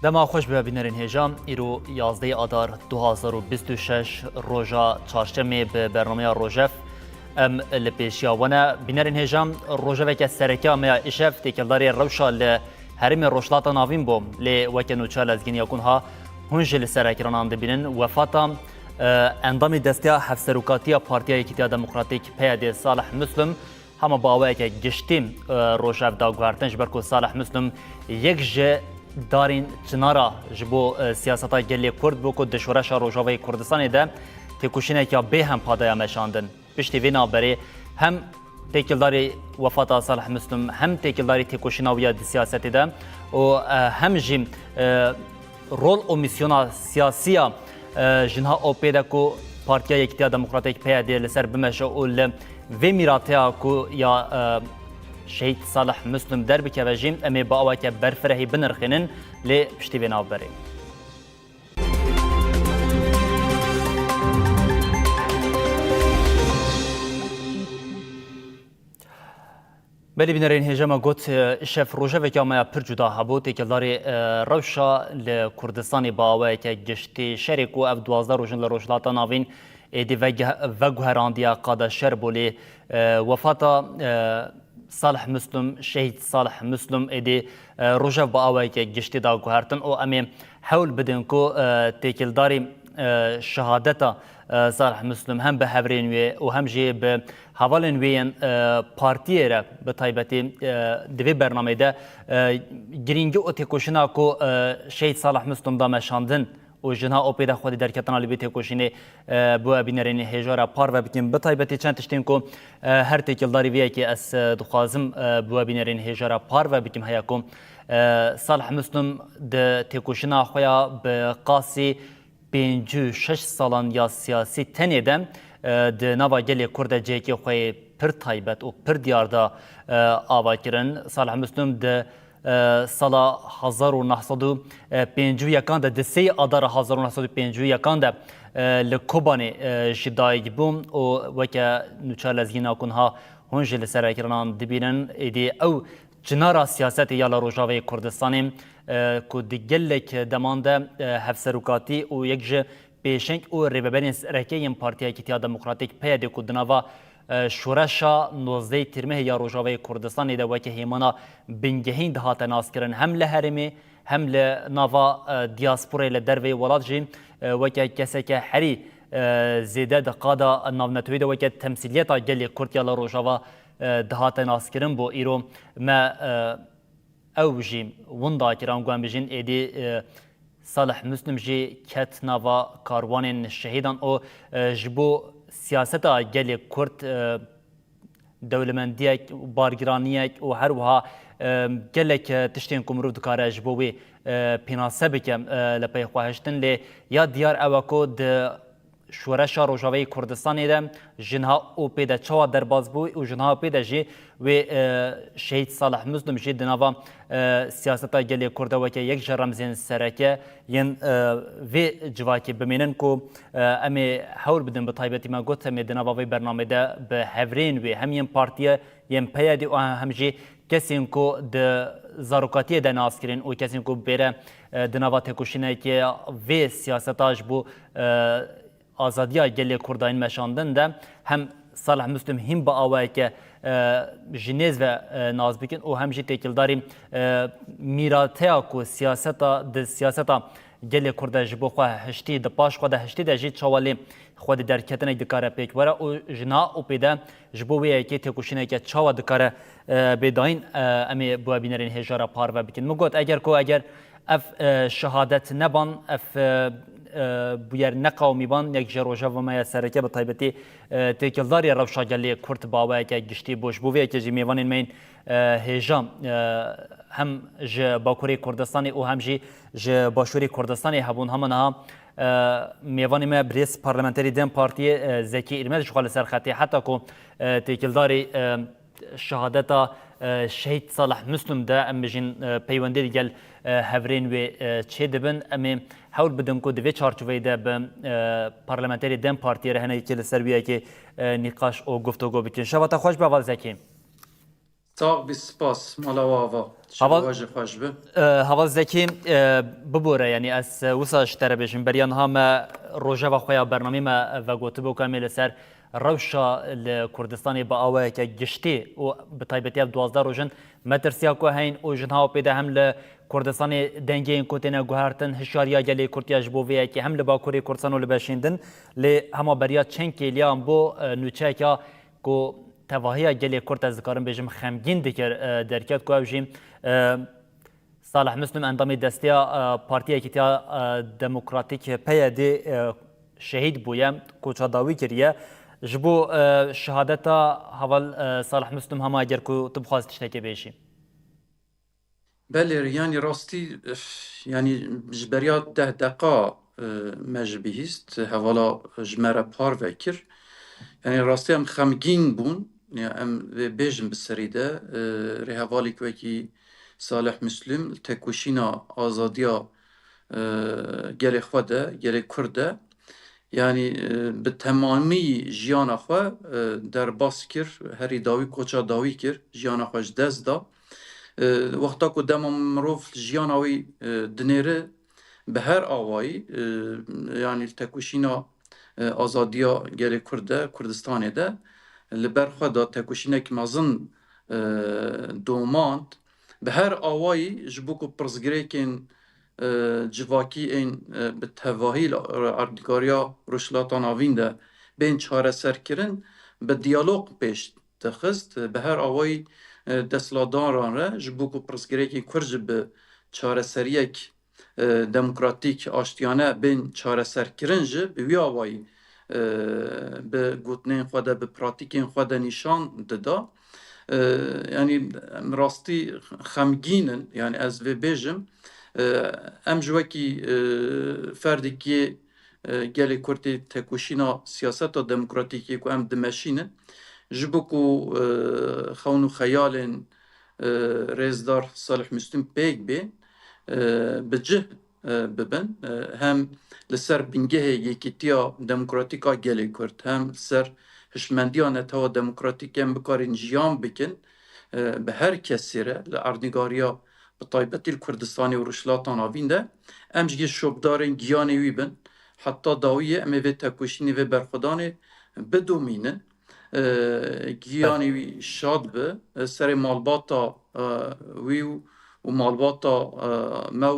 دما خوش ببینرین هجام ایرو 11 آذر 2026 روزا چهارشنبه به برنامه روژف ام لپیشیاونه بینرین هجام روژه که سرکه ما اشف تکلداری روشا ل هرم روشلات ناوین بوم ل وکنو چال از گینیا کنها هنجل سرکران آن دبینن وفاتا اندام دسته هفسروکاتی پارتیای کتیا دموکراتیک پیاده صالح مسلم همه باوی که گشتیم روژف داغورتنج برکو صالح مسلم یک جه دارین چنارا جبو سیاستا گلی کرد بو که دشورش روژاوی کردستان ده تکوشینه که به هم پادایا مشاندن پشتی وینا بری هم تکلداری وفات صالح مسلم هم تکلداری تکوشیناوی سیاست ده و هم جیم رول و میسیونا سیاسیا جنها او پیدا کو پارتیا یکتیا دموکراتیک پیاده لسر بمشه اول و میراتیا کو یا شهید صالح مسلم در بکه و جیم امی با اوه که برفرهی بنرخینن لی پشتی بیناو بریم. بلی بینرین هجما گوت شف روژه و که ما پر جدا هبو تکلداری روشا لکردستانی با اوه که گشتی شریک و اف 12 روژن لروشلاتا ناوین ایدی وگوهراندیا قادا شر بولی وفاتا صالح مسلم شهید صالح مسلم ایدی روژه با اوه که گشتی دا گوهرتن او امی حول بدن کو تکلداری شهادتا صالح مسلم هم به هورین وی و هم جی به حوالن وین پارتیه را به طایبتی دوی برنامه ده گرینگی او تکوشنا کو شهید صالح مسلم دا مشاندن و جنها او پیدا خودی در کتنا لیبی تکوشینه بو بینرین هجارا پار و بکن به طایبتی چند تشتین کو هر تکلداری ویه که از دخوازم بو بینرین هجارا پار و بکن هیا کو صالح مسلم ده تکوشنا خویا به قاسی 56 سالان یا سیاسی تنیدم ده نوا گلی کرد جیکی خوی پر طایبت و پر دیاردا آوا کرن صالح مسلم ده سال 1951 ده دسی آذر 1951 ده لکوبانی جدایی بوم و وکه نوچال از گینا کنها هنج لسر کرنان دبینن ایدی او جنارا سیاست یالا روژاوی کردستانی که دیگلک دمانده هفسروکاتی و یک جه پیشنگ و ریببرین رکه این پارتیای کتیا دموکراتیک پیاده که دنوا شورشا 19 ترمه یا روژاوی کردستانی ده وکه هیمانا بنگهین دهات ناس کرن هم لحرمی هم لنوا دیاسپوری لدروی ولاد جیم وکه کسی که حری زیده دقادا ناونتوی ده وکه تمثیلیتا گلی کرد یالا روژاوا دهات ناس کرن بو ایرو ما او جیم وندا کران گوان بجین ایدی صالح مسلم جی کت نوا کاروان شهیدان او جبو سیاستا گلی کرد دولمندیک بارگرانیک و هر وها گلک تشتین کمرو دکاره جبوی پیناسه بکم لپی خواهشتن لی یا دیار اوکو ده شورش روژاوی کردستانی ده جنها او پیدا چوا در باز بوی و جنها پیدا جی و شهید صالح مسلم جی دنوا سیاستا گلی کرده و که یک جرمزین سرکه ین و جواکی بمینن کو امی حول بدن به طایبتی ما گوت امی دنوا وی برنامه ده به هورین و هم ین پارتیه ین پیادی و هم جی کسی کو ده زاروکاتی ده ناس کرین و کسی کو بیره دنوا تکوشینه که و سیاستاش بو آزادیا گلی کرداین مشاندن ده هم صالح مسلم هم با آوه که جنیز و ناز بکن و هم جی تکلداری میراتیا کو سیاستا گلی کرده جبو خواه هشتی ده پاش خواه ده هشتی ده جی چوالی خواه در کتنه دکاره پیک وره و جنا و پیده جبویه که تکوشینه که چوا دکاره بیداین امی بوا بینرین هجارا پار و بکن مگوت اگر اف شهادت نبان اف بویر نقاومی بان یک جروجه و ما سرکه به طایبتی تکلداری روشا گلی کرد باوه که گشتی بوش بویه که جی میوانین مین هجام هم ج باکوری کردستانی و هم ج باشوری کردستانی هبون همانها میوانی ما بریس پارلمانتری دم پارتی زکی ایرمز شغال سرخطی حتی که تکلداری شهادتا شهید صالح مسلم ده ام بجین پیوندی دیگل هورین و چه دبن ام حول بدن کو دوی چارچوبه ده به پارلمانتری دم پارتی رهنه که لسرویه که نقاش او گفتگو بکن شبات خوش به اول زکی ساق بی سپاس مالا واوا هوا شبواج خوش به هوا زکی ببوره یعنی از وساش تر بشیم بریان هم روزه و خویا برنامه ما و گوته بو کامل سر روشا لکردستان با آوه که گشتی و به طایبتی 12 روزن مترسیا کو هین و جنها پیدا هم لکردستان دنگه این کوتینا گوهرتن هشاریا گلی کورتیاج بو وی که هم لباکوری کردستان و لباشیندن لی هما بریا چند کلیان بو نوچه که کو تواهی گلی کرد از کارم بجم خمگین دکر درکت کو بجیم صالح مسلم اندامی دستیا پارتیا کتیا دموکراتیک پیادی شهید بویم کوچا داوی کریه جبو شهادتا حوال صالح مسلم هما اگر کو تو بخواست تشتکی بیشی بله یعنی راستی یعنی جبریات 10 دقیقه مجبی هست حوالا جمره پار وکر یعنی راستی هم خمگین بون یعنی هم بیجم بسریده ری حوالی که وکی صالح مسلم تکوشینا آزادیا گل خوده گل کرده یعنی به تمامی جیان خو در باس کر هری داوی کوچا داوی کر جیان خوش دست دا وقتا که دم مروف جیان آوی دنیره به هر آوایی یعنی تکوشینا آزادیا گل کرده کردستانه ده لبر خدا تکوشینا که مازن دوماند به هر آوایی جبو که پرزگریکن جواکی این به تواهیل اردگاریا روشلاتان آوین ده بین چاره سر کرن به دیالوگ پیش دخست به هر آوایی دستلادان را جبو که پرزگریکی کرج به چاره سریک دموکراتیک آشتیانه بین چاره سر کرن جه به وی آوایی به گوتنین خواده به پراتیکین خواده نشان داده یعنی راستی خمگینن یعنی از وی بیجم ام جوکی فردی که گلی کرتی تکوشینا سیاست و دموکراتیکی که ام دمشینن جبو کو خونو خیالن رزدار صالح مسلم پیک بین بجه ببن هم لسر بنگه یکیتیا دموکراتیکا گلی کرد هم لسر هشمندیان توا دموکراتیک هم بکارین جیان بکن به هر کسی را لأردنگاریا به طایبتی الکردستانی و رشلاتان آوین ده امجگی شبدارین گیانی وی بن حتی داویه امی وی تکوشینی وی برخودانی بدومینن گیانی وی شاد به سر مالباتا وی و مالباتا مو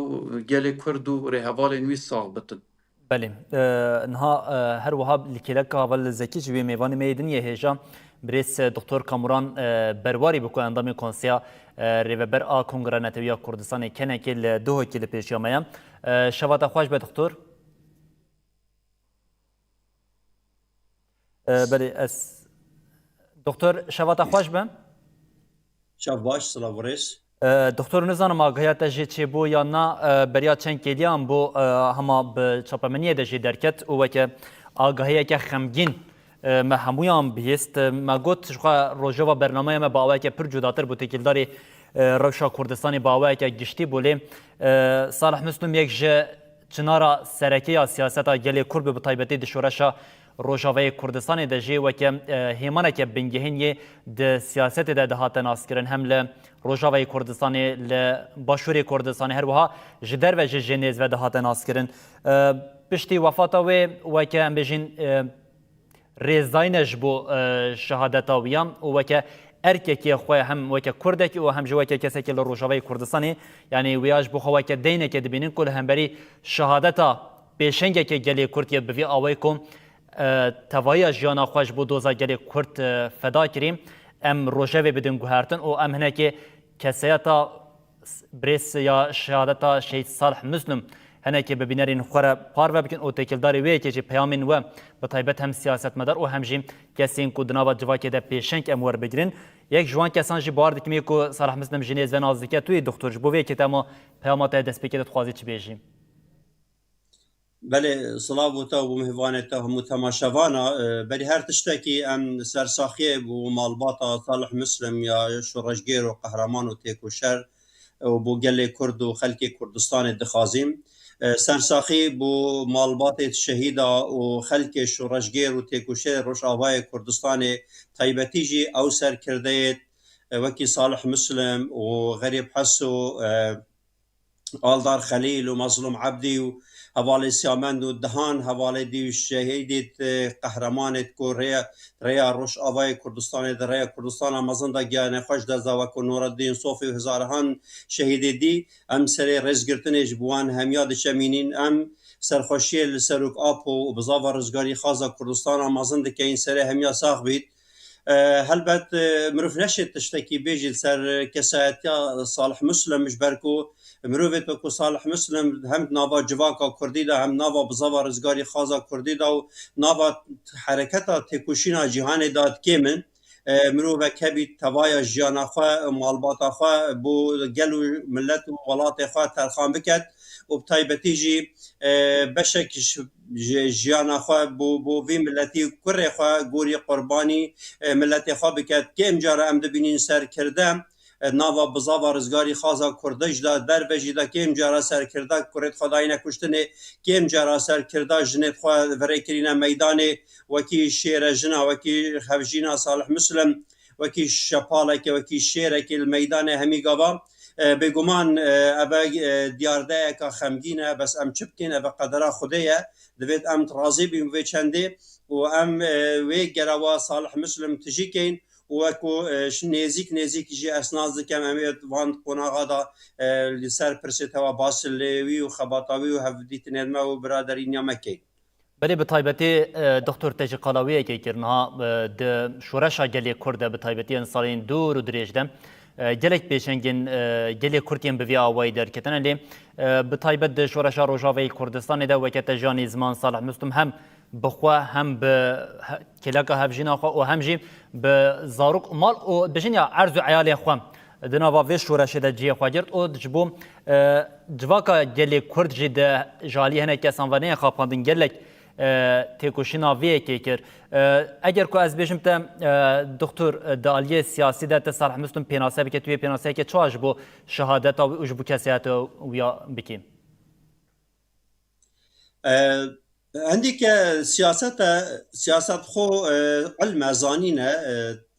گل کرد و رهوالین وی ساغ بتن بله نها هر وهاب لکلک اول زکی جوی میوان میدن یه هجا بريس دكتور كاموران برواري بكو اندامي كونسيا ريفبر ا كونغراناتويا كردستان كنكل دوه كيل بيشيامايا شبات خوش به دكتور بله اس دكتور شبات خوش به شباش سلام وريس دكتور نزانم آگاهیت جی چه بو یا نه بریا چند کلیان بو هما به چاپمنیه دجی درکت و که آگاهیه که خمگین ما همویان بیست ما گوت شخوا روژه و برنامه ما باوه که پر جداتر بو تکیلداری روشا کردستانی باوه که گشتی بولی صالح مسلم یک جه چنارا سرکی یا سیاست گلی کرد به طایبتی دشورشا روژاوی کردستان دجی و که هیمانه که بنگهین یه ده سیاست ده دهات ناسکرن هم ل روژاوی کردستان ل باشوری کردستان هر وها جدر و جنیز و دهات ناسکرن پشتی وفاتاوی و که هم بجین ریزاینش بو شهادتا ویام و که ارککی خواه هم و که کردکی و هم جوا که کسی که روژاوی کردستانی یعنی ویاج بو خواه که دینه که دبینین کل هم بری شهادتا پیشنگه که گلی کردیه بوی آوی کم توایی جیانا خوش بو دوزا گلی کرد فدا کریم ام روژاوی بدون گوهرتن و ام هنه که کسیتا بریس یا شهادتا شهید صالح مسلم هنه که ببینرین خوره پارو بکن او تکیلداری وی که جی پیامین و به طایبت هم سیاست مدار و هم جیم کسی این که دنابا جواکی ده پیشنگ امور بگیرین یک جوان کسان جی بار دکمی که صالح مسلم جنیز و نازدیکه توی دکتر جبوی که تما پیامات دست بکرد خوازی چی بیجیم بله صلابوتا و مهوانتا هم تماشاوانا بلی هر تشتاکی ام سرساخیه بو مالباتا صالح مسلم یا شورشگیر و قهرمان و تیکوشر و بو گل کرد و خلق کردستان دخازیم سرساخی بو مالبات شهیدا و خلق شورشگیر و تیکوشر روش آوای کردستان طیبتی جی او سر کرده وكي صالح مسلم وغريب حسو آلدار خليل ومظلوم عبدي هوالي سيامند ودهان هوالي دي الشهيدة قهرمان كوريا ريا روش آوای کردستان در ريا کردستان مزن دا گیانه خوش دا وکو نور الدین صوفی و هزارهان شهیده دی ام سری رزگرتنش بوان همیاد چمینین ام سرخوشی لسروک آپو و بزاو رزگاری خازا کردستان مزن دا که این سری همیا ساخ بید هلبت مروف نشد تشتكي بيجي سر كساتيا صالح مسلم مش بركو مروفت بكو صالح مسلم هم نافا جواكا كردي دا هم نافا بزاوا رزگاري خازا كردي دا و نافا حركتا تكوشينا جهان داد كيمن مروفه كبي توايا جيانا خوا مالباتا خوا بو گلو ملت و ولات خوا ترخان بكت و بتايبتي جي بشك جيانا خوا بو في ملتي كره خوا غوري قرباني ملتي خوا بكت كم جارا ام دبينين سر كردم ناوا بزاوا رزگاری خازا کردش دا در وجی دا کم جارا سر کرده کرد خدای نکشتنه کم جارا سر کرده جنت خوا وری کرینه میدان وکی شیر جنا وکی خفجینا صالح مسلم وکی شپالک وکی شیرک المیدان همی گوا بگمان ابا دیارده که خمگینه بس ام چپکین ابا قدره خودیه دوید ام ترازی بیم وی چنده و ام وی گروا صالح مسلم تجیکین وكو نزيك جي اسناز كم اميت وان قناغا دا لسر برسيتوا باسلوي وخباطاوي وهفديت نلما وبرادرين يمكي بله بطایبتی دکتر تجی قلاوی که کرنها د شورشا گلی کرده بطایبتی انسالین دور و دریجدم گلک بیشنگین گلی کردیم به وی آوای در کتنه لی بطایبت د شورشا روجاوی کردستان ده وکت جانی زمان صالح مسلم هم بخوا هم به کلاکا هفجینا خوا و هم جی به زاروک مال و بجین یا عرض و عیالی خوا دناوا وی شورش ده جی خوا گرد و دجبو جواکا گلی کرد جی ده جالی هنه که سانوانه خواپاندن گلک تکوشینا وی که کر اگر کو از بیشم تا دکتر دالیه سیاسی ده صالح مسلم پیناسه بکه توی پیناسه که چواج بو شهادت و اجبو کسیات ویا بکیم عندك سياسات خو علم زانينه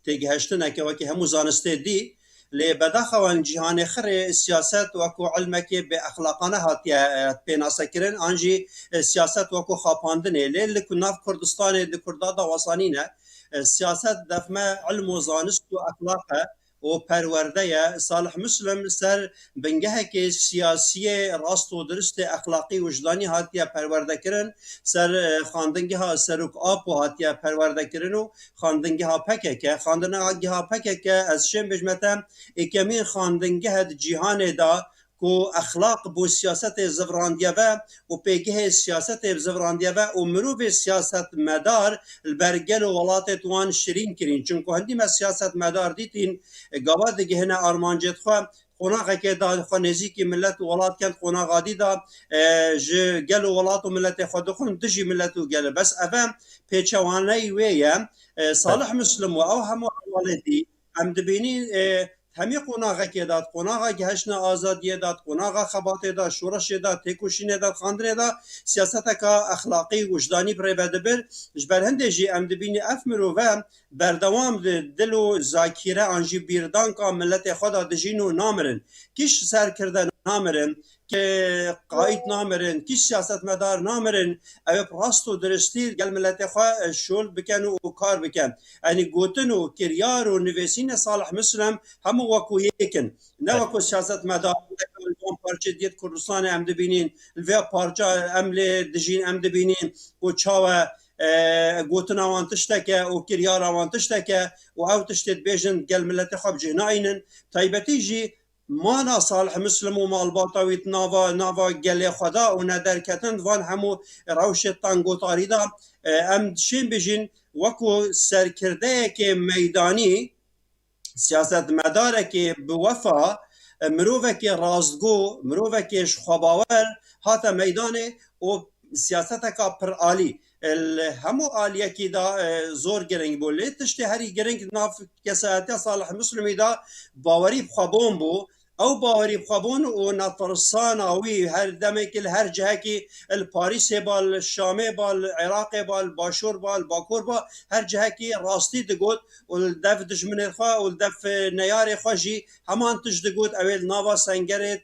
تجهشتنا كوكي هم زانسته دي لبداخوان جهان خر السياسات وكو علمك باخلاقنا هاتيا بيناسكرن انجي سياسات وكو خاباندن اللي كنا في كردستان الكردادا وصانينه السياسات دفما علم زانست واخلاقه و پرورده صالح مسلم سر بنگه که سیاسی راست و درست اخلاقی وجدانی هاتیه پرورده کرن سر خاندنگه ها سرک آب و هاتیه پرورده کرن و خاندنگه ها پکه خاندنگه ها پکه از شم بجمتم اکمین خاندنگه جهان دا کو اخلاق بو سیاست زفراندیه و پیگه سیاست زفراندیه و مروف سیاست مدار البرگل و ولات توان شرین کرین چونکو هندی ما سیاست مدار دیتین گواد دیگه هنه آرمانجت خواه قناقه که دا خو نزیکی ملت و ولات کند قناقه دی دا گل و ولات و ملت خود خون دجی ملت و گل بس افهم پیچوانه ویه صالح مسلم و او همو والدی هم دبینی همی قناقه که داد قناقه گهشن آزادی داد قناقه خباته داد شورش داد تکوشینه داد خاندره داد سیاست که اخلاقی وجدانی برای بدبر جبر هنده جی ام دبینی افمرو و بردوام دلو زاکیره آنجی بیردان که ملت خدا دجینو نامرن کش سر کرده نامرن که قاید نامرن کی سیاست مدار نامرن او راست و درستی گل ملت خواه شول بکن و کار بکن یعنی گوتن و کریار و نویسین صالح مسلم همو وکو یکن نه وکو سیاست مدار دوم پارچه دیت کردستان ام دبینین الویا پارچه امل دجین ام دبینین و چاوه گوتن آوان تشتکه و کریار آوان تشتکه و او تشتید بیجن گل ملت خواه بجناینن تایبتی جی مانا صالح مسلم و مالباطاویت ناوا گلی خدا و ندرکتن وان همو روش تانگوتاری دا ام شین بجین وکو سرکرده که میدانی سیاست مداره که بوفا مروفه که رازگو مروفه که شخواباور هاتا میدانه و سیاست که پر آلی همو آلیه که دا زور گرنگ بولی تشتی هری گرنگ ناف کسایتی صالح مسلمی دا باوری بخوابون بو او باوری بخبون و نطرسان اوی هر دمک هر جهکی الپاریس بال الشام بال العراق بال باشور بال باکور با هر جهکی راستی دگوت و دف دشمن خوا و دف نیار خوشی همان تش دگوت اول ناوا سنگرت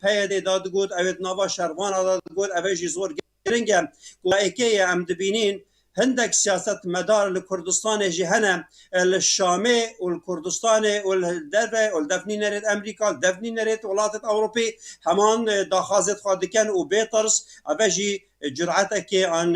پیاده داد دگوت اول ناوا شروان داد دگوت اول زور گرنگم و اکی ام دبینین هندك سياسة مدار لكردستان جهنم الشامي والكردستان والدربة والدفني نريد أمريكا الدفني نريد ولايات أوروبي همان داخازت خادكن وبيترس أبجي جرعتك عن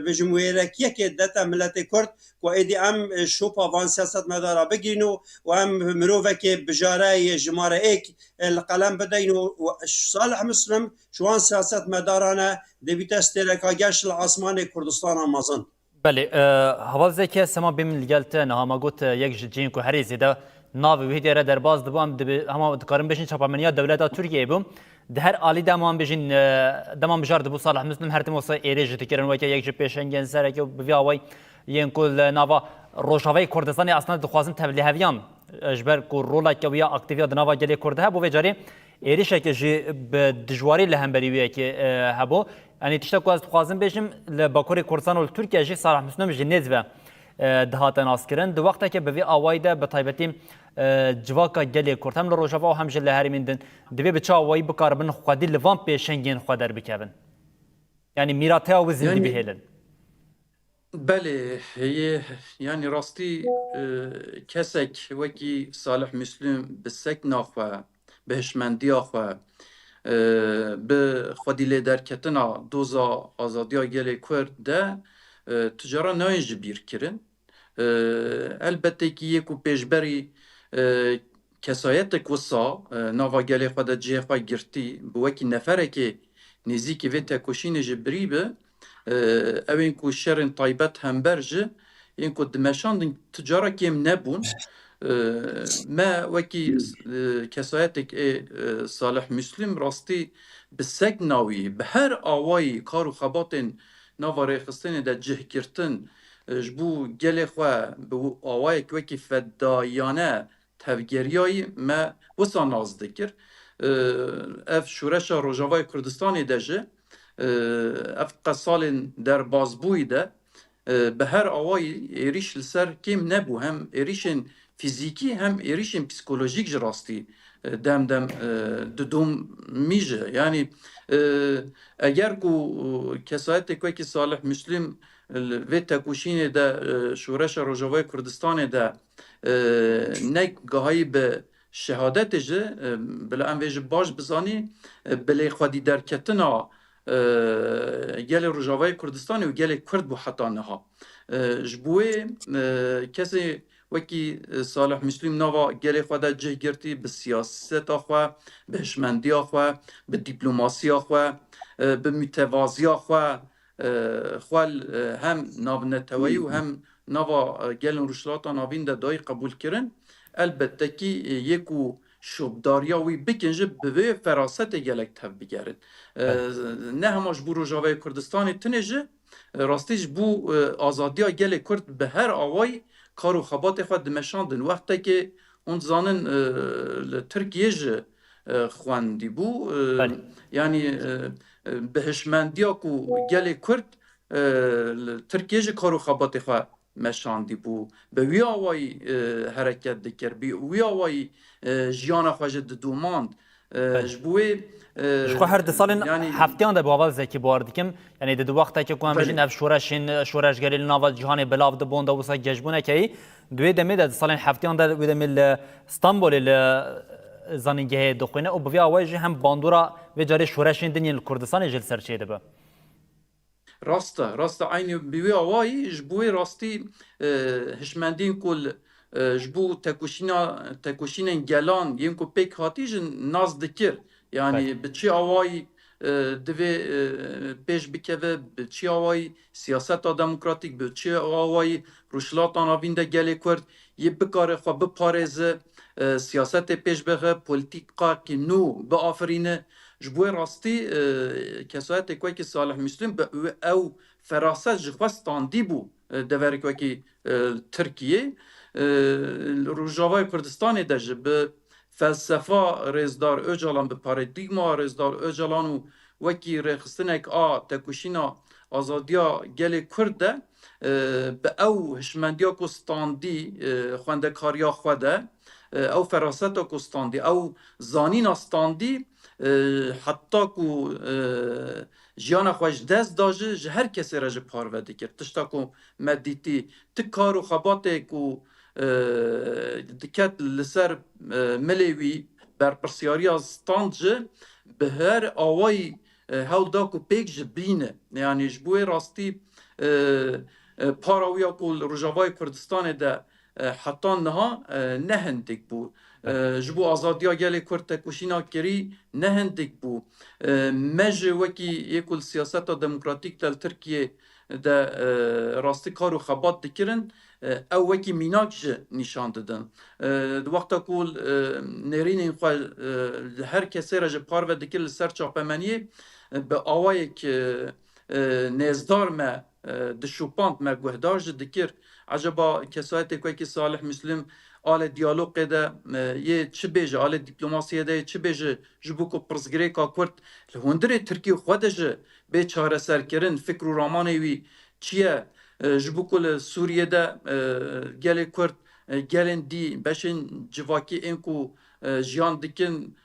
بجمهورك يكي داتا ملت كرد وإدي أم شوبا فان سياسة مدار بجينو وأم مروفك بجاري جمارة إيك القلم بدينو صالح مسلم شوان سياسة مدارنا دبیت استرکاگش لعاصمان کردستان آمازن. بله هوازه که سما بیم لگلت نه ما گوت یک جین کو هری زیده ناو ویدیو را در باز دبام هم دکارم بشین چاپامنیا دولت ترکیه بوم ده عالی دمان بشین دمان بجار دبو صالح مسلم هر تیم واسه ایریج تکرن و که یک پیشنگن سر که بیاوی ین کل ناوا روشاوی کردستانی اصلا دخوازن تبلیغ هویان اجبر کو رولا که ویا اکتیویا دناوا گلی کرده بو وجاری ایریش که جی به دجواری لهمبری ویا که هبو يعني تشتكو از خوازم بيجم لباكوري كردستان و تركيا جي صالح مسلم جنيز و دهاتن اسكرن دو وقتا که بوی آوایده بطایبتیم جواکا گلی کرد هم لروجاوا و هم جل هری مندن دوی بچا آوایی بکاربن خودی لوان پیشنگین خودر بکبن يعني ميراته و زندي بهيلن بله هي يعني راستي كسك وكي صالح مسلم بسك ناخوا بهشمندي اخوا به خودی لیدر کتنا دوزا آزادیا گل کرد ده تجارا نایج بیر کرن البته که یکو پیشبری کسایت کوسا ناوا گل خود جه خود گرتی بو وکی نفره که نزیکی و تکوشین جبری به اوین کو شرن طایبت هم برجه این کو دمشاندن تجارا کم نبون ما وكي كسايتك صالح مسلم راستي بسك ناوي بهر آواي كارو خباطن ناوا ريخستين دا جه كرتن جبو جل خوا بو آواي وكي فدايانه تفگرياي ما وسا ناز دكر اف شورشا روجاواي كردستاني دا جه اف قصال در بازبوي دا بهر آواي ايريش لسر كيم نبو هم ايريشن فیزیکی هم ایریشن پسیکولوژیک جراستی دم ددوم میجه یعنی اگر کو کسایت که صالح مسلم و تکوشین ده شورش روجاوای کردستان ده نک گاهی به شهادت جه بلا ام ویج باش بزانی بلی خودی در کتنا گل روجاوای کردستان و گل کرد بو حتا نها جبوه کسی وکی صالح مسلم نوا گلی خود جه گرتی به سیاست آخوا به هشمندی آخوا به دیپلماسی آخوا به متوازی آخوا خوال هم ناو نتوایی و هم نوا گلن روشلاتا ناوین ده دای قبول کرن البته که یکو شبداریا وی بکنجه به فراست گلک تف بگرد نه هماش بو روجاوی کردستان تنجه راستیش بو آزادیا گل کرد به هر آوای کارو خبات خود دمشاندن وقتی که اون زانن ترکیه جه خواندی بو یعنی به هشمندیا کو گل کرد ترکیه جه کارو خبات خود مشاندی بو به وی آوای حرکت دکر به وی آوای جیان خواجه دوماند جبوی شو هر دسالن هفتیان ده باول زکی باردکم یعنی دو وقتا که کوام بجین اف شورش گلی ناوا جهان بلاف ده بوندا وسا گجبونه کی دوی دمه ده دسالن هفتیان ده دوی دمه استانبول زنیگه دخونه او بوی آواج هم باندورا و جاری شورش دنیل کردستان جل سرچه ده با راسته عینی بوی آوایی جبوی راستی هشمندین کل جبو تکوشین گلان یم کو پیک هاتی جن ناز دکر yani bi çi awayî divê pêş bikeve bi çi awayî siyaseta demokratîk bi çi awayî rûşlatan avîn de gelê Kurd yê bikare xwe biparêze siyasetê pêş bixe polîtîkakî nû biafirîne ji bo rastî kesayetê wekî Salih Müslim ew feraset ji xwe standî bû deverek wekî Tirkiye Rojavayê Kurdistanê de ji bi فلسفه رزدار اوجالان به پارادیگما رزدار اوجالان و وکی رخستنک تکوشینا آزادیا گل کرده به او هشمندیا کستاندی خونده کاریا خوده او فراستا کستاندی او زانین استاندی حتی کو جیان خوش دست داجه جه هر کسی را جه پارو دکر تشتا کو مدیتی تکار و خباته کو دکت لسر ملیوی بر پرسیاری از ستاند جه به هر آوای هول دا کو پیک جه بینه یعنی جبوی راستی پاراویا کو رجاوای کردستان ده حتی نها نهندک بود جبو آزادیا گل کرد تکوشینا کری نهندک بو مج وکی یکل سیاست دموکراتیک تل ترکیه ده راستی کارو خبات دکرن او وکی میناک جه نشان دادن دو وقتا کول نرین این خواه هر کسی را جه پار و دکر لسر چاپمنیه به آوای که نزدار ما دشوپاند ما گوهدار جه دکر عجبا کسایت کوی که صالح مسلم آل دیالوگ ده یه چه بیجه آل دیپلماسیه ده چه بیجه جبو کو پرزگری کا کرد لهندره ترکیه خودش به چاره سر کردن فکر و رامانه وی چیه جبو کل سوریه ده گل کرد گلن دی بشن جواکی اینکو جیان دکن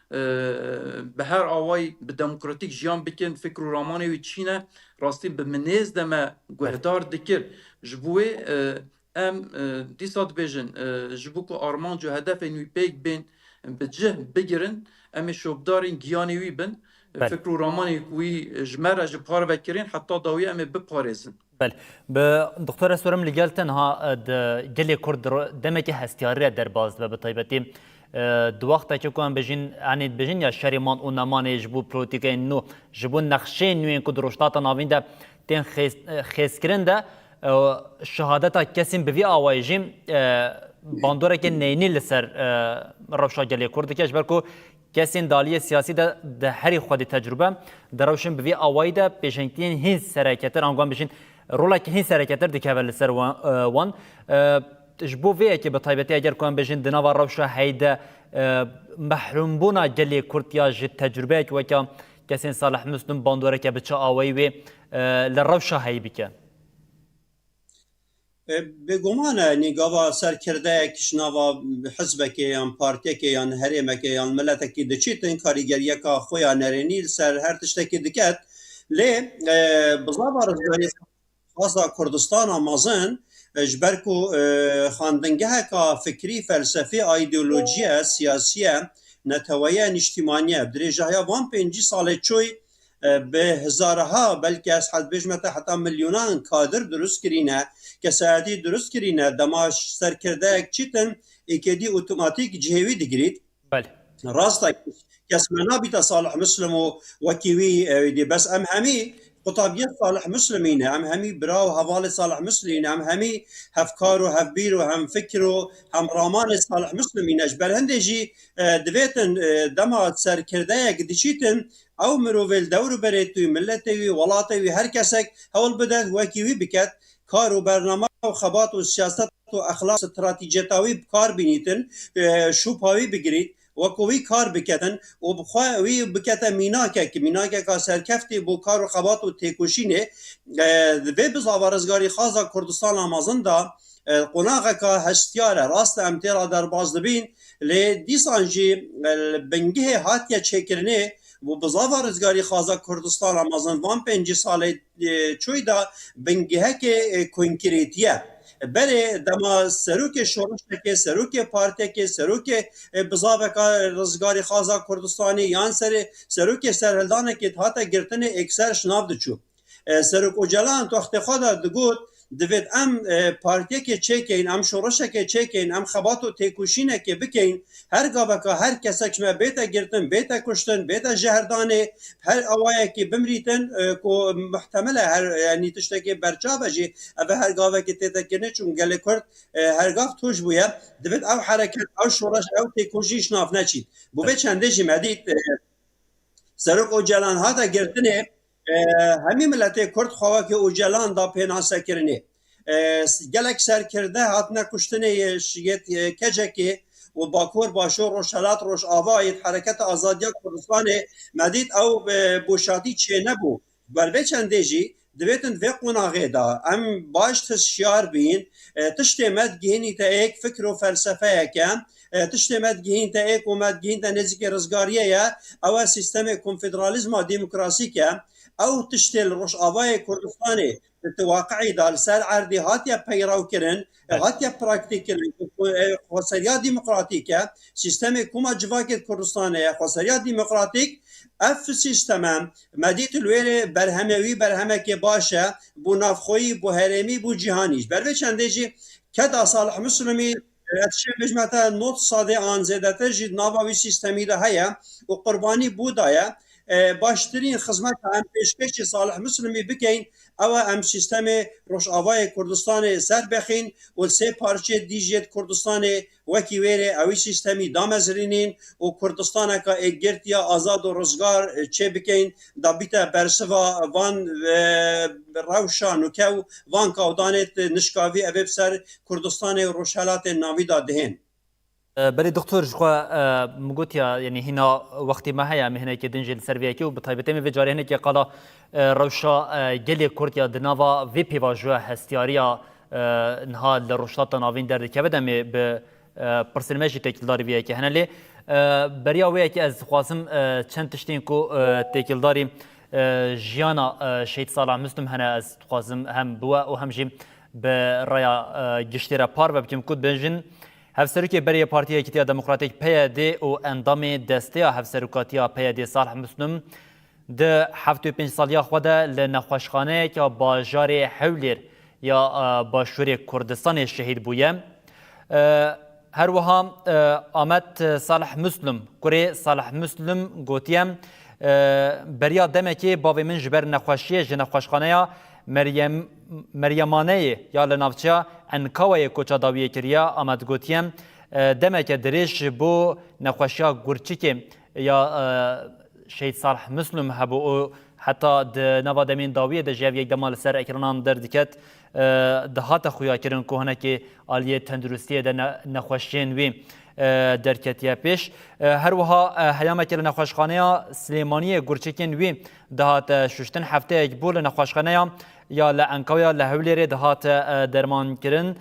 به هر آوای به دموکراتیک جیان بکن فکر و رامانه وی چینه راستی به منیز دمه گوهدار دکر جبوه ام دیسات بیجن جبو کو آرمان جو هدف نوی پیک بین بجه بگیرن ام شوبدارین گیانی وی بن فکر و رامانی وی جمره جپار وکرین حتی داوی ام بپارزن بله به دکتر سورم لگل تنها گلی کرد دمکی هستیاری در باز و به طیبتی دو وقت که کوم بجین یعنی بجین یا شریمان و نمان جبو پروتیکای نو جبو نقشه نوین کو درشتات ناوین ده تن خیسکرین ده شهادتا کسیم به وی آوایجیم باندوره که نینی لسر روشا گلی کرد که اجبر کو کسین دالی سیاسی ده هری خودی تجربه دروشن به وی آوای ده پیشنگتین هیچ سرکتر آنگام بشین رولا که هیچ سرکتر دکه لسر وان جبو وی که به طیبتی اگر کوم بجین دنوا روشا هیده محروم بونا گلی کرد یا جد تجربه که وکا کسین صالح مسلم باندوره که بچه آوای وی لروشا هی بکن بگمانه نگاوا سرکرده کشناوا حزبکی یا پارتیکی یا هریمکی یا ملتکی دچیتن کاریگریه که خویا نرینی سر هر تشتکی دکت لی بزاوا رزگاری خاصا کردستان آمازن جبرکو خاندنگه که فکری فلسفی ایدئولوژی سیاسی نتوایه اجتماعیه دریجه وان 5 سال چوی به هزارها بلکه از حد بجمته حتی میلیونان کادر درست کرینه کسادی درست کرینه دماش سرکرده چیتن اکیدی اتوماتیک جهوی دگرید بله راستا کسمنا بیتا صالح مسلم و وکیوی دی بس ام همی خطابیت صالح مسلمینه ام همی براو حوال صالح مسلمینه ام همی هفکار و هفبیر و هم فکر و هم رامان صالح مسلمینه اجبر هندجی دویتن دما سرکرده گدیچیتن او مروفیل دور بریتوی ملتوی ولاتوی هر کسک هول بده وکیوی بکت کار و برنامه و خبات و سیاست و اخلاق استراتیجیتاوی کار بینیتن شوپاوی بگیرید وکوی کار بکتن و بخواهی بکتن میناکه که میناکه که سرکفتی بو کار و خبات و تیکوشینه و بزاوارزگاری خازا کردستان آمازن دا قناقه که هشتیاره راست امتیرا در باز دبین لی دیسانجی بنگه هاتیه چکرنه و بزاوا رزگاری خازا کردستان آمازن وان 5 سال چوی دا بنگه که کنکریتیه بله دما سروک شورش که سروک پارتی که سروک بزاوا رزگاری خازا کردستانی یان سروک سرهلدانه که حتی گرتن اکثر شناف دچو سروک اوجلان تو اخت خدا دگود دوید ام پارتی که چکین ام شورش که چکین ام خباتو تکوشینه که بکین هر گاوه که هر کسک ما بیتا گرتن بیتا کشتن بیتا جهردانه هر اوایه که بمریتن که محتمله هر یعنی تشتکی برچا بجی او هر گاوه که تیتا کنه چون گله کرد هر گاو توش بویا دوید او حرکت او شورش او تکوشی شناف نچید بو به چنده جی مدید سروک او جلان ها دا گرتنه همی ملت کرد خواه که اوجلان دا پیناسه کرنه گلک سر کرده هات نکشتنه کجه که و باکور باشور روشهلات روش آوایت حرکت آزادی کردستان مدید او بوشاتی چه نبو بر چنده جی دویتن و قناغه دا ام باش تشیار بین تشتمت گهینی تا ایک فکر و فلسفه کم تشتمت گهین تا ایک و مد گهین تا نزیک رزگاریه یا او سیستم کنفدرالیزم و دیموکراسی که او تشتل روش آوای کردستانی واقعی دال سر عردی هاتیا پیراو کرن هاتیا پراکتیک کرن خسریا دیموکراتیکه سیستم کوما جواک کردستانه خسریا دیموکراتیک اف سیستم مدیت الویل برهموی برهمه که باشه بو نافخویی بو هرمی بو جهانیش بر چنده جی کدا صالح مسلمی اتشه بجمعتا نوت صاده آنزیدته جید ناواوی سیستمی ده هیا و قربانی بودایا باشترین خدمت هم پیشکش صالح مسلمی بکین او هم سیستم روش آوای کردستان سر بخین و سه پارچه دیجیت کردستان وکی ویره اوی سیستمی دامزرینین و کردستان که اگرتیا آزاد و رزگار چه بکین دا بیتا برسوا وان روشا نکو وان کودانت نشکاوی اوی بسر کردستان روشالات ناوی دا دهین بري دكتور جوا مقوتيا يعني هنا وقت ما هي مهنه كدنجي السربيكي وبطيبتي في جاري هنا كي قال روشا جلي كورتيا دنافا في بيفا جوا هستياريا نها لروشات نافين در كبدم ب برسنمجي تكلداري فيها كي هنا لي بريا وياكي از خواسم چند تشتين كو تكلداري جيانا شهيد صالح مسلم هنا از خواسم هم بوا وهم جي برايا جشتيرا بار وبكم كود بنجن هفسروکی بری پارتی کتیا دموکراتیک پیاده و اندام دسته هفسروکاتیا پیاده صالح مسلم ده 75 سالیا خود لنخوشخانه که باجار حولیر یا باشور کردستان شهید بویم هر وها آمد صالح مسلم کره صالح مسلم گوتیم بریا دمکی باوی من جبر نخوشیه جنخوشخانه مریمانه یا لنافچه انکاوی کوچا داویه کریا آمد گوتیم دمک دریش بو نخوشیا گرچیک یا شهید صالح مسلم هبو حتی ده نوا دمین داویه ده جاوی یک دمال سر اکرانان در دکت ده هات خویا کرن کوهنه که آلیه تندرستیه ده نخوشین وی در کتیا پیش هر وها هیامه که نخوشخانه سلیمانی گرچیکین وی ده هات ششتن هفته یک بول نخوشخانه یا لانکاویا لهولیره ده هات درمان کرن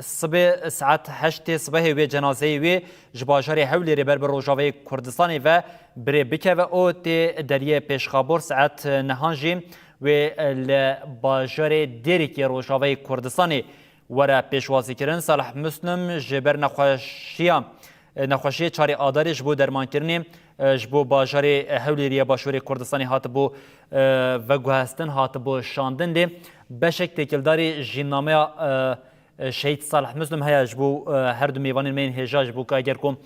صبح ساعت 8 صبح و جنازه و جباجار حولیره بر روجاوی کردستان و بر بکه و او تی دریه پیشخابور ساعت نهانجی و لباجار دیریکی روجاوی کردستان ورا پیشوازی کرن صالح مسلم جبر نخوشی چاری آداری جبو درمان کرنی جبو باجار حولیریه باشوری کردستانی هات بو و گوهستن هات بو شاندن لی بشک تکلداری جینامه شهید صالح مسلم هیا جبو هر دو میوان من هجا جبو که اگر کم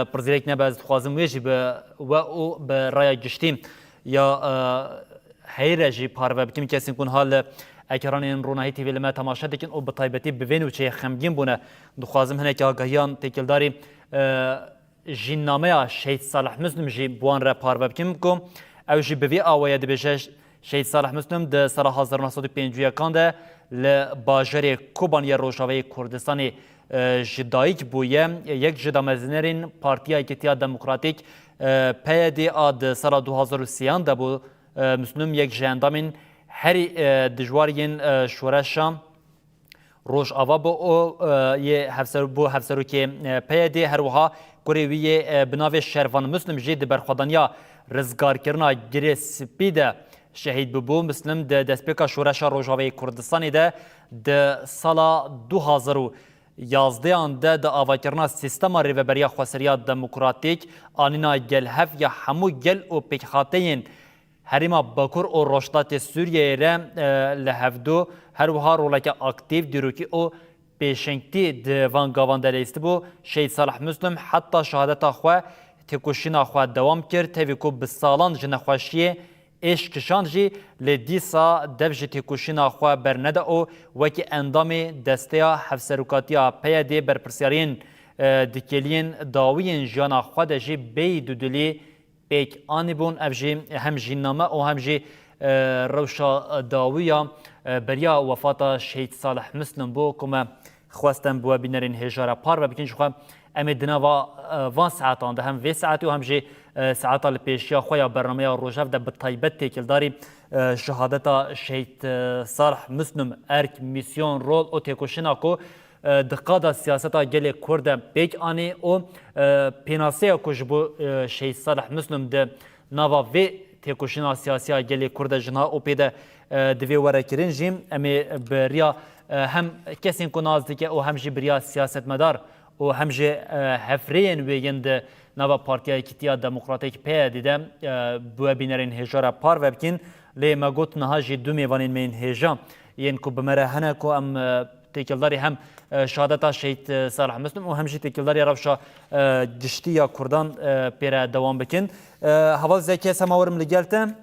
پرزیرک نباز خوازم ویجی و او به رای گشتیم یا هیره جی پارو بکیم کسیم کن حال اکران این رونایی تیوی لما تماشا دکن او بطایبتی بوین و چه خمگین بونه دخوازم هنه که آگاهیان تکلداری جینامه شهید صالح مسلم جی بوان را پارو بکیم کم او جی بوی آویا دی بشه شهید صالح مسلم ده سال 1950 کانده لباجر کوبانی روجاوی کردستان جدایک بویم یک جدامزنرین پارتیا کتیا دموکراتیک پیدی آد سال 2003 ده بو مسلم یک جندامین هری دجوارین شورشام روش آوا بو یه هفسرو که پیدی هر وها کوریوی بناو شرفان مسلم جد برخوادانیا رزگار کرنا گری سپیده شهید ببو مسلم ده دسپیکا شورش روجاوی کردستانی ده سال 2011 ده آواکرنا سیستم ریوبریا خواسریا دموکراتیک آنینا گل هف یا همو گل و پیکخاتین هریما باکور و روشتات سوریه ره لهفدو هر وها رولک اکتیو دیروکی او پیشنگتی ده وانگاوان دلیست بو شهید صالح مسلم حتی شهادت خواه تکوشینا خواه دوام کرد تاویکو بسالان جنخواشیه ایش کشان جی لدیسا دف جی تکوشینا خواه برنده او وکی اندام دستیا حفسروکاتیا پیاده برپرسیارین دکلین داوین جانا خواه ده جی بی دودلی بیک آنی بون اف جی هم جینامه او هم جی روشا داویا بریا وفات شهید صالح مسلم بو کما خواستم بو بینرین هجارا پار و بکنش خواه ام دنوا وان ساعتان ده هم وی ساعتی و هم جی ساعتا لپیشیا خویا برنامه روجاف ده بطایبت تکلداری شهادتا شهید صالح مسلم ارک میسیون رول او تکوشنا کو دقادا سیاستا گل کرد بیگ آنی او پیناسیا کش بو شهید صالح مسلم ده نوا وی تکوشنا سیاسیا گل کرد جنا او پیده دوی ورکرین جیم امی بریا هم کسی کو نازدیک او هم جی بریا سیاست مدار او هم جی هفرین ویند نوا پارتیا کتیا دموکراتیک پی دیدم بو بینرین هجارا پار وبکین لی مگوت نها جی دو میوانین مین هجا ین کو بمره هنه کو ام تکلداری هم شهادتا شهید صالح مسلم و هم جی تکلداری رفشا گشتیا کردان پیره دوام بکن حوال زکی سماورم لگلتم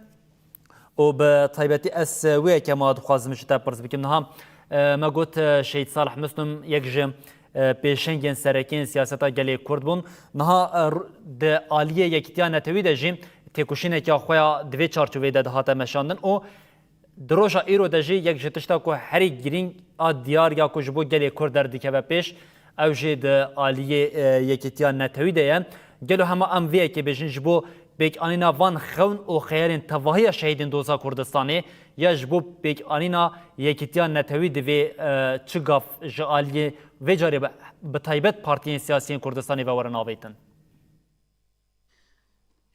و به طیبتی اس وی که ما دخوازم شتا پرس بکن نها ما گوت شهید صالح مسلم یک جم پیشنگین سرکین سیاستا گلی کرد بون نها ده آلیه یکتیا نتوی ده جیم تکوشینه که خویا دوی چارچوبه ده هاته مشاندن و دروشا ایرو ده جی یک جتشتا که هری گرینگ دیار یا که جبو گلی کرد در دیکه به پیش او جی ده آلیه یکتیا نتوی ده گلو همه امویه که بجن جبو بیگ آنینا وان خون و خیالین تواهی شهیدین دوزا کردستانی یا جبو بیگ آنینا یکیتیا نتوی دوی چگاف جالیه و جاری به طیبت پارتیین سیاسیین کردستانی و ورن آویتن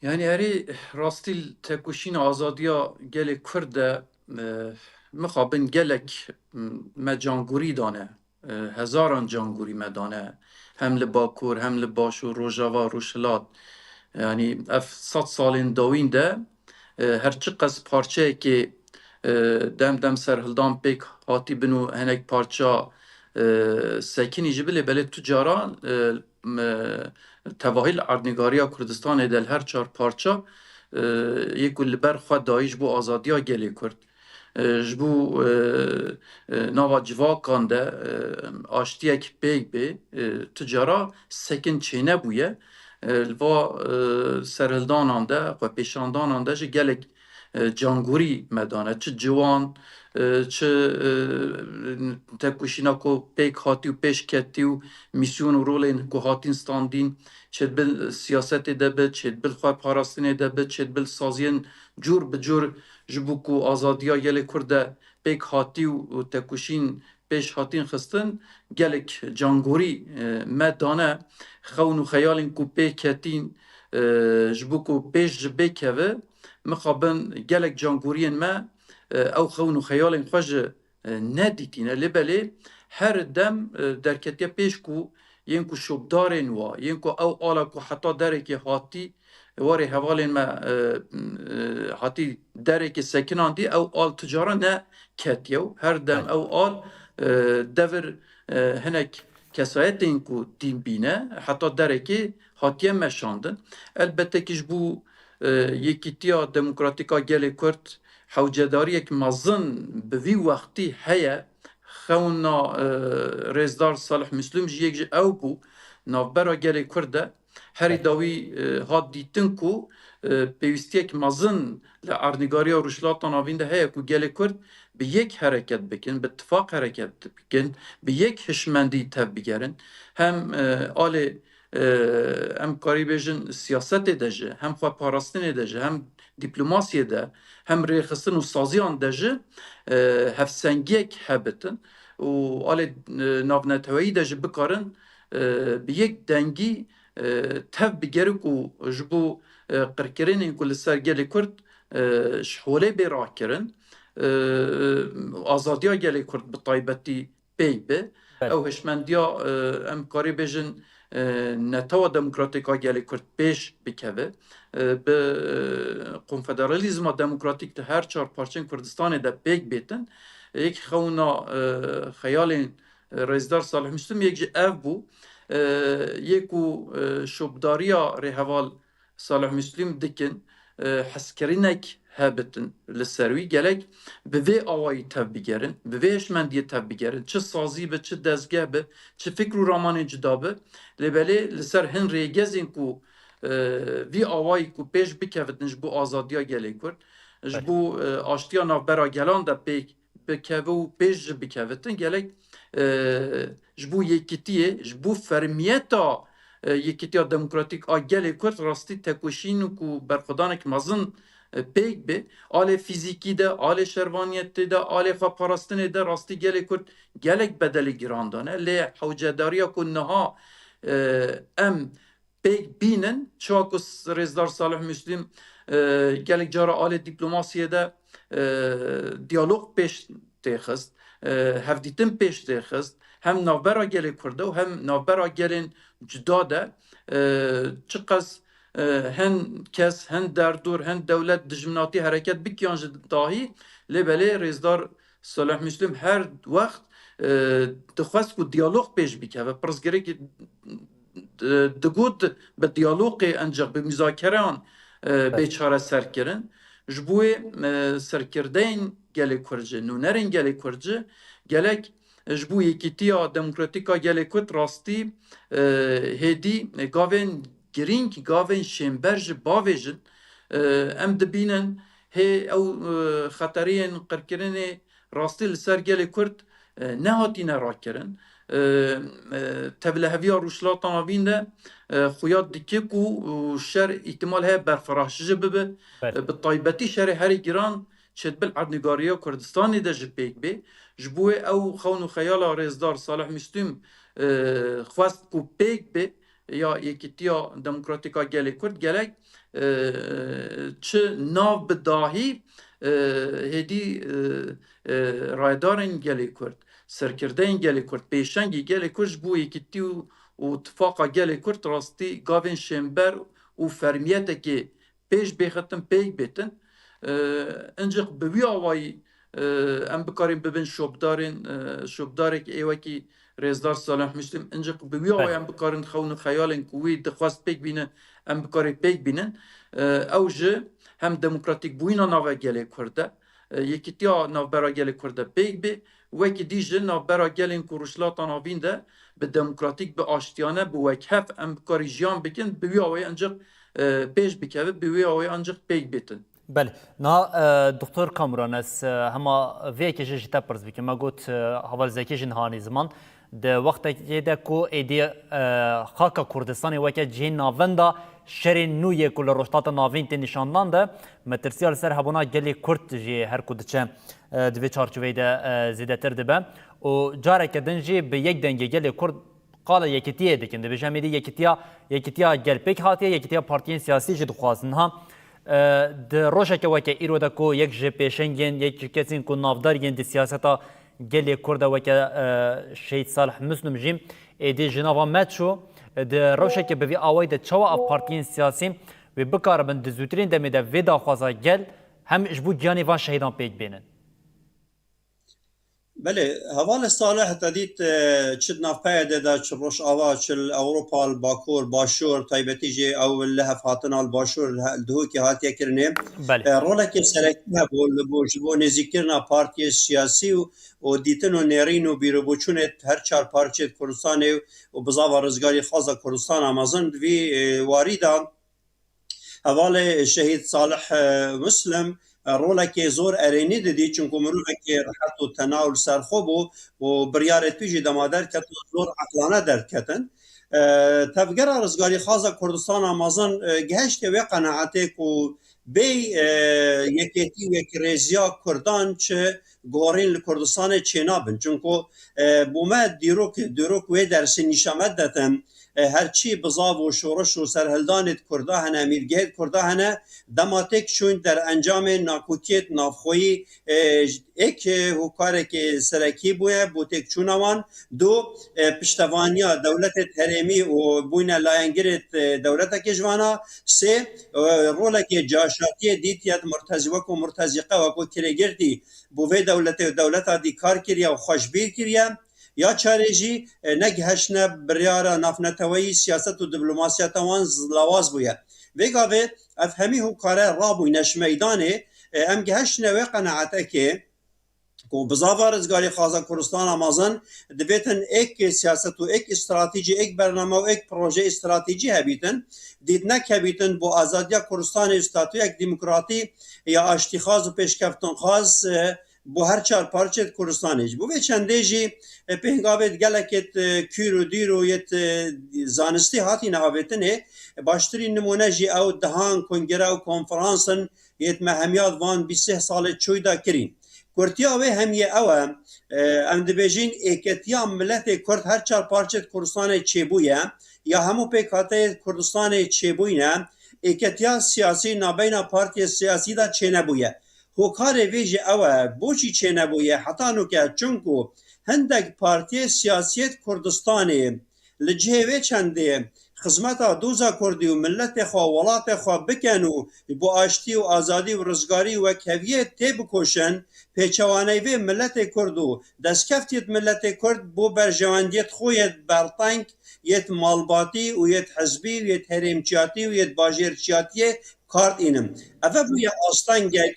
یعنی هری راستی تکوشین آزادیا گل کرد مخابن گلک مجانگوری دانه هزاران جانگوری مدانه هم لباکور هم لباشو روژاوا روشلات yani 100 salên dawîn de her çi qes parçeyekê dem serhildan pêk hatî bin û hinek parça sekinî ji bilê belê tu caran tevahî li erdnîgariya Kurdistanê de her çar parça yek û li ber xwe dayî ji bo azadiya gelê Kurd ji bo nava civakan de aştiyek pêk bê tu cara sekin çênebûye الوا سرهلدانان ده و پیشاندانان ده جه گلک جانگوری مدانه چه جوان چه تکوشینا کو پیک هاتی و پیش کتی و میسیون و رولین کو هاتین ستاندین چه بل سیاست ده بد چه بل خواه پاراستین ده بد چه بل سازین جور به جور جبو کو آزادیا گل کرده پیک هاتی و تکوشین پیش هاتین خستن گلک جانگوری مدانه خون و خیالین کو پیکتین جبو کو پیش جبه که مخابن گلک جانگورین ما او خون و خیالین خوش ندیتین لبلی هر دم درکتیا پیش کو ین کو شبدارین وا ین کو او آلا کو حتی داره که هاتی واری حوالین ما هاتی داره که سکنان دی او آل تجاره نه کتیو هر دم او آل دور هنک کسایتین کو دین بینه حتی درکی هاتیه مشاندن البته کش بو یکیتیا دموکراتیکا گل کرد حوجداری یک مزن به وی وقتی هیا خونا رزدار صالح مسلم جی یک او بو نافبرا گل کرده هری داوی هات دیتن کو پیوستی یک مزن لارنگاریا روشلاتان آوینده هیا کو گل کرد به یک حرکت بکن به اتفاق حرکت بکن به یک هشمندی تب بگرن هم آل هم کاری بیجن سیاست دجه هم خواه پاراستین دجه هم دیپلوماسی ده هم ریخستن و سازیان دجه هفسنگیک هبتن و آل نافنتوایی دجه بکارن به یک دنگی تب بگرک و جبو قرکرین این کل سرگل کرد شحوله بیرا کرن آزادیا گلی کرد به طایبتی پی به او هشمندیا ام کاری بیجن نتاوا دموکراتیکا گلی کرد پیش بکوه به کنفدرالیزم دموکراتیک ده هر چار پارچین کردستان ده پیک بیتن یک خونا خیالین رئیسدار صالح مسلم یک جه اف بو یکو شبداریا ریحوال صالح مسلم دکن حسکرینک هبتن لسروی گلک به وی آوایی تب بگرن به وی اشمندیه تب بگرن چه سازی به چه دزگه به چه فکر و رامان جدا به لبلی لسر هن ریگزین کو وی آوایی کو پیش بکفتن جبو آزادیا گلی کرد جبو آشتیا نافبرا گلان دا پیک بکوه و پیش بکفتن گلک جبو یکیتیه جبو فرمیتا یکیتیا دموکراتیک آ گل کرد راستی تکوشین و کو برخودانک مزن پیک به آل فیزیکی ده آل شروانیت ده آل خواپارستن ده راستی گل کرد گلک بدل گراندانه لی حوجداریا کنها ام پیک بینن چاکس رزدار صالح مسلم gelek cara alê diplomasiyê de diyalog pêş tê xist, hevdîtin pêş tê xist, hem navbera gelê Kurd û hem navbera gelên cuda de çi qas hen kes, hen derdor, hen dewlet dijminatî hereket bikiyan ji dahî lêbelê Rêzdar Salih Müslim her wext dixwest ku diyalog pêş bike ve pirsgirêkî digot bi diyalogê encaq bi müzakereyan بێچارە سەرkirin ji bo serkirdeyên gelê Kurd ji nûnerên gelê Kurd ji gelek ji bo yekîtiya demokratîka gelê Kurd rastî hêdî gavên girîng gavên şêmber ji bavê jin em dibînin hê ew xeteriyên qirkirinê rastî li ser gelê Kurd nehatîne rakirin tevleheviya rûşlatan avîn de xuya dike ku şer ihtimal heye berfirahşi bibe bi taybetî şerê herî giran çetbil erdnigariya Kurdistanê de ji pêk bê ji bo ew xewn û xeyala Rêzdar Salih Müslim xwest ku pêk bê ya yekîtiya demokratîka gelê Kurd gelek çi nav bi dahî hêdî raydarên gelê Kurd serkirdeyên gelê Kurd pêşengî gelê Kurd ji bo yekîtî û tifaka gelê Kurd rastî gavên şêmber û fermiyetekê pêş bêxetin pêk bêtin encik bi wî awayî em bikarîn bibin şobdarek êwekî Rêzdar Salih Müslim encik bi wî awayî em bikarin xewn û xeyalên ku wî dixwest pêk bîne em bikarî pêk bînin ew ji hem demokratîk bûyîna nava gelê Kurd de yekîtiya navbera gelê Kurd de pêk bê wekî dî ji navbera gelên ku rûşlatan avîn de bi demokratîk bi aştiyane bi wekhev em bikarî jiyan bikin bi wî awayî encik pêş bikeve bi wî awayî encik pêk bêtin. بله نا دکتر کامرانس هما ویکی جه جتا پرز بکیم ما گوت حوال زکی جن هانی زمان ده وقت که کو ایدی خاک کردستانی وکی جه ناوندا شر نوی کل رشتات ناوین تی نشاندان ده مترسیال سر هبونا گلی کرد جه هر کدچه دوی چارچوی ده زیده تر ده و جاره که دنجی به یک دنگی گلی کرد قال یکیتیه دکن ده بجه میدی یکیتیا گل پیک هاتیه یکیتیا پارتیین سیاسی جه دخوازن ها د روشکه وکه ایرو د کو یک جه پیشنگین یک کسین کو نافدارین د سیاستا گلی کرد وکه شهید صالح مسلم جیم ایدی جنابا متشو د روشکه به وی اوای د چوا اف پارتیین سیاسی و بکاربن د زوترین دمه د ودا خوازا گل هم اجبو جانی وان شهیدان پیک بینن بله هوال صالح تدید چد نافپه ده چه روش آوا چل اوروپا الباکور باشور تایبتی جه او لحف هاتنا الباشور دهو که هاتیه کرنه روله که سرکی بو نزیکرنا پارتی سیاسی و دیتن و نیرین و بیروبوچونت هر چار پارچه کردستانه و بزاوا رزگاری خاصا کردستان آمازن وی واریدا هوال شهید صالح مسلم رولکی زور ارینی دیدی چونکو مروفکی راحت و تناول سرخوب و بریارت پیجی دمادر کت و زور عقلانه درد کتن تفگر رزگاری خاصا کردستان آمازن گهشت و قناعته که بی یکیتی و یک ریزیا کردان چه گوارین لکردستان چینابن چونکو بومه دیروک و درس نشامت دتن هرچی بزاو و شورش و سرهلدانت کرده هنه امیرگهت کرده هنه دماتک شون در انجام ناکوتیت نافخویی ایک حکاره که سرکی بویه بوتک چونوان دو پشتوانیا دولت هرمی و بوین لاینگرت دولت کجوانا سه روله که جاشاتی دیتیت مرتزی وکو مرتزیقه وکو کرگردی بوی دولت دی کار کریا و خوشبیر کریا یا چارجی نگهشنه بریاره نافنتوی سیاست و دیپلماسیات وان لواز بوده. وگاوه افهمی هو کاره رابوی نش میدانه ام گهشنه و قناعته که بزاوار ازگاری خازا کردستان آمازن دویتن ایک سیاست و ایک استراتیجی ایک برنامه و ایک پروژه استراتیجی هبیتن دید نک هبیتن بو آزادیا کردستان استاتو یک دموکراتی یا اشتیخاز و پیشکفتن خاز بو هر چار پارچه کردستانی بو و چنده جی پهنگاوید گلکت کیر و دیر و یت زانستی هاتی نهاویتنه باشترین نمونه جی او دهان کنگره و کنفرانسن یت مهمیات وان 23 سال چوی دا کرین کورتیا و همیه اوه ام دبیجین ایکتیا ملت کرد هر چار پارچه کردستان چیبویه یا همو پیکاته کردستان چیبوینه ایکتیا سیاسی نابینا پارتی سیاسی دا چه نبویه هوکار ویژه اوه بوچی چه نبویه حتی نوکه چونکو هندک پارتی سیاسیت کردستانی لجهوه چنده خزمتا دوزا کردی و ملت خواه ولات خواه بکن و با آشتی و آزادی و رزگاری و کویت تی بکوشن پیچوانه وی ملت کردو دستکفتیت ملت کرد بو برجواندیت خویت برطنگ یت مالباتی و یت حزبی و یت هریمچیاتی و یت باجیرچیاتی کارت اینم اوه بوی آستانگک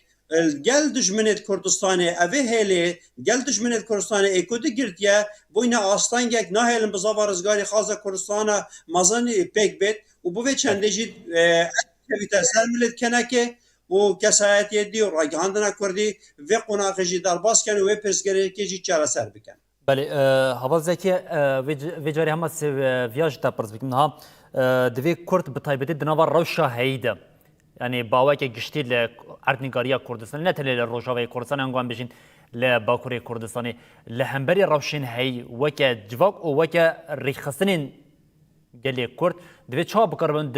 گل دجمنت کردستانه اوه هلی گل دجمنت کردستانه ایکودی گرتیه بوینا آستانگک نه هلم بزاوا رزگاری خاصه کردستانه مزانی پیک بیت و بوی چنده جید کویتا سر ملت کنه که و کسایتی دی و راگهاندنا کردی و قناقه جی در باز کن و پرسگری که جی چاره سر بکن بله هوا زکی و جاری همه ویاج تا پرس بکنم ها دوی کرد به تایبتی دنوار روشا هیده یعنی باوی که گشتی لعردنگاری کردستان نه تلی لروجاوی کردستان انگام بجین لباکوری کردستانی لهمبری روشین هی وکه جواک و وکه ریخستنین گلی کرد دوی چه بکاربند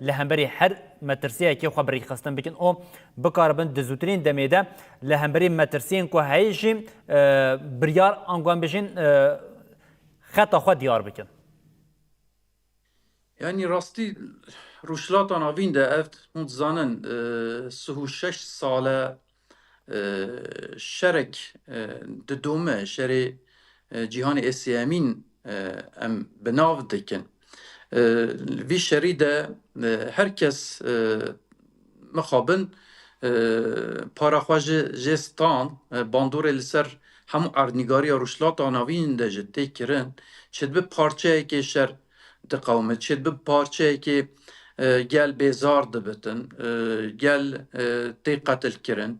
لهمبری هر مترسیه که خبر ریخستن بکن او بکاربند زودترین دمیده لهمبری مترسیین که هیچی بریار انگام بجین خطا خود دیار بکن يعني راستي روشلاتا ناوين ده افت متزانن سهو 6 ساله شرك ددومه شري جيهان اسيامين ام بناو دكن في شريده herkes مخابن پاراخواج جستان باندور لسر همو اردنگاری روشلاتا ناوین ده جده کرن چد به پارچه که شر دقاومت چد به پارچه که گل بیزار دبتن گل تی قتل کرن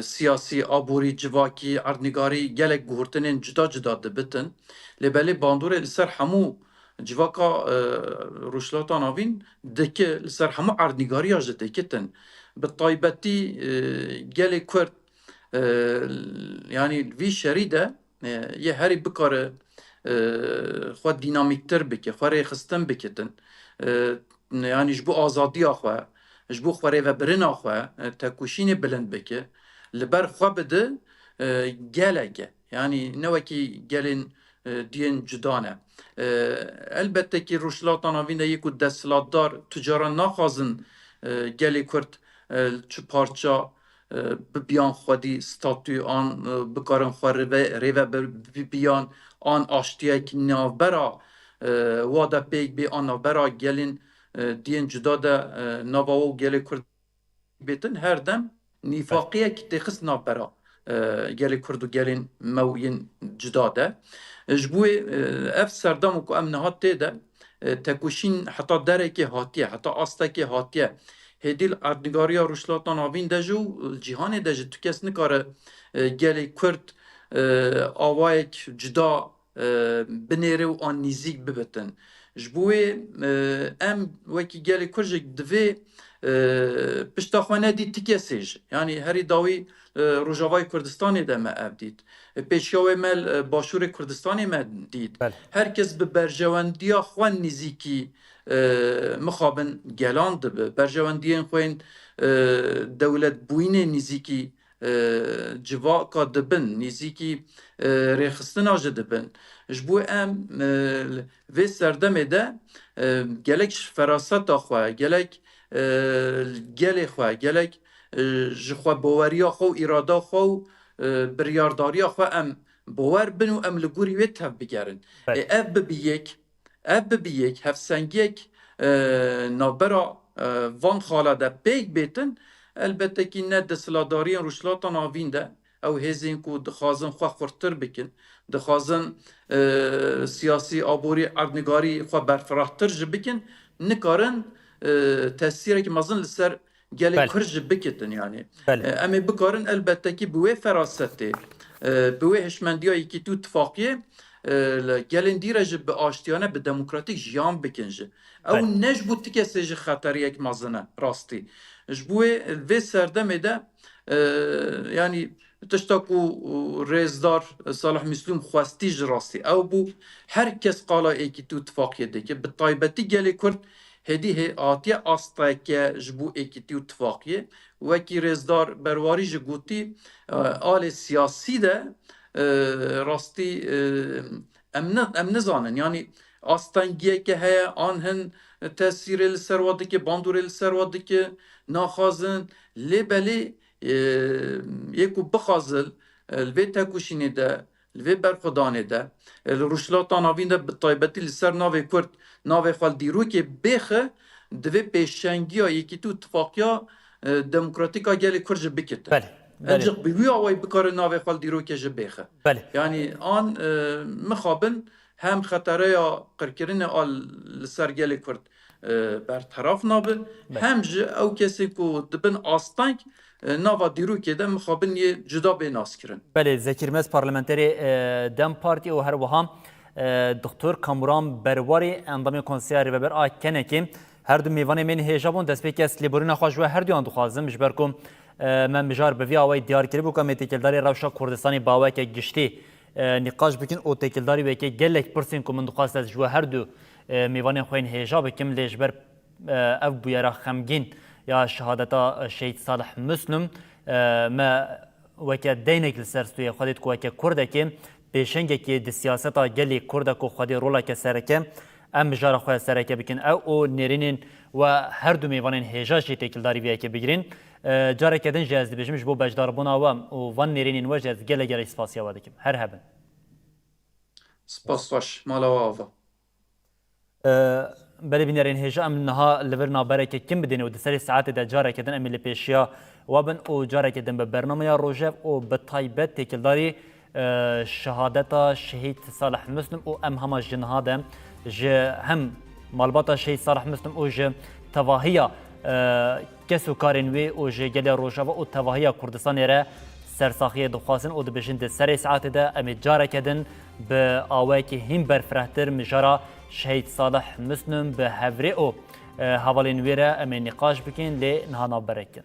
سیاسی آبوری جواکی اردنگاری گل گورتنین جدا جدا دبتن لبالی باندور لسر همو جواکا روشلاتا ناوین دکه لسر همو اردنگاری آجه دکتن بالطایبتی گل کرد يعني في شريدة یه هری بکاره خود دینامیکتر بکه خواه خستن بکتن يعني جبو آزادی آخواه جبو خواه و برن آخواه تکوشین بلند بکه لبر خواه بده گلگه يعني نوکی گلین دین جدانه البته که روشلاتا ناوین یکو دستلات دار تجارا ناخوازن گلی کرد چه پارچا بیان خودی ستاتوی آن بکارن خواه ریوه بیان آن آشتیه که ناوبرا وادا پیک بی آن ناوبرا گلین دین جدا ده ناواو گلی کرد بیتن هر دم نفاقیه که تخص ناوبرا گلی کرد و گلین موین جدا ده جبوی اف سردام که ام نهات تیده تکوشین حتی دره که هاتیه حتی آسته که هاتیه هدیل اردنگاریا روشلاتا ناوین دجو جیهان دجو تو کس نکاره گلی کرد آوایک جدا بنیره و آن نیزیک ببتن جبوی ام وکی گلی کرجک دوی پشتاخوانه دی تیکه سیج یعنی هری داوی روجاوای کردستانی ده ما افدید پیشیاوی مل باشور کردستانی ما دید herkes به برجواندیا خوان نیزیکی مخابن گلان دبه برجواندیان خوین دولت بوین نیزیکی جواکا دبن نیزیکی ریخستنا جدبن جبو ام و سردمه ده گلک فراست خواه گلک گلی خواه گلک جخوا باوریا خو اراده خو بریارداری خو ام باور بنو ام لگوری وی تف بگرن اف ببیک هفسنگیک نابرا وان خاله ده پیک بیتن البته که نه دسلاداری روشلاتا ناوین ده او هزین که دخوازن خواه خورتر بکن دخوازن سیاسی آبوری اردنگاری خواه برفراختر جه بکن نکارن تاثیره که مازن لسر gelek بله. kurj bikitin yani. بله. Em ê bikarin elbette ki bi wê ferasetê bi wê hişmendiya yekî tu tifaqiyê gelên dîre jî bi aştiyane bi demokratîk jiyan bikin jî. Ew ne ji bo ti kesê jî xeteriyek mezin e rastî. Ji bo vê serdemê de yani tişta ku rêzdar Salih Müslüm xwestî ji rastî. Ew bû her kes qala êkî tu tifaqiyê dike. Bi taybetî gelê Kurd hêdî hatiye asteke ji bo êkî tu tifaqiyê. Wekî rêzdar berwarî jî gotî alê siyasî de rastî em nizanin. Yani astengiyeke heye an hin tesîrê li ser wa dike, bandorê li ser wa dike, naxwazin lê belê yê ku bixwazil li vê tekuşînê de, li vê berxwedanê de, li rûşlata navîn de bi taybetî li ser navê Kurd, navê xwe li dîrokê bêxe, divê pêşengiya yekî tu itifaqiya demokratîka gelê Kurd jî bikitin. بله. Encik bi wî awayî bikarin navê xwe li dîrokê jî bêxe. بله. Yani an mixabin hem xetereya qirkirinê a li ser gelê Kurd berteraf nabin, hem jî ew kesê ku dibin asteng nava dîrokê de mixabin yê cuda bê naskirin. بله زکرمز پارلمانتری دم پارتی و هر وها دکتر کامران برواری اندام کنسیاری و بر آکنه که هر دو میوان من هجابون دست به کس لیبرون خواهش و هر دو آن دخوازم جبر کم من بجار به وی آوای دیار کردی بو کم تکلداری روشا کردستانی باوی که گشتی نقاش بکن او تکلداری و که گلک پرسین کم من دخواست از جو هر دو میوان خوین هجاب کم لیجبر اف بویرا خمگین یا شهادتا شهید صالح مسلم ما وکه دینک لسرستوی خودت کو وکه کرده که پیشنگه که د سیاستا گلی کرده کو خودی رولا که سرکه ام بجار خو سرکه بکن او نرینین و هر دو میوانین هجاش تکلداری وی که بگیرین جاره کدن جاز بجمش بو بجدار بونا و وان نرینین و جاز گله گله اسپاسیا ودکم هر هبن سپاس خوش مالا واوا بله بینرین هجا ام نها لورنا برکه کم بدین و دسری ساعت ده جاره کدن ام لپیشیا وابن او جاره کدن به برنامه روجف او به طایبت تکلداری شهادتا شهید صالح مسلم او ام هما جنها دم هم مالباتا شهید صالح مسلم او ج تواهیا کسو کارن وی او ج گله روجاوا او تواهیا کردستان را سرساخی دخواسن او دبشن د سری ساعت ده ام جاره کدن به آوای که هم برفرهتر مجارا شهید صالح مسلم به هفری او حوالین ویره ام نقاش بکن لی نهانا برکن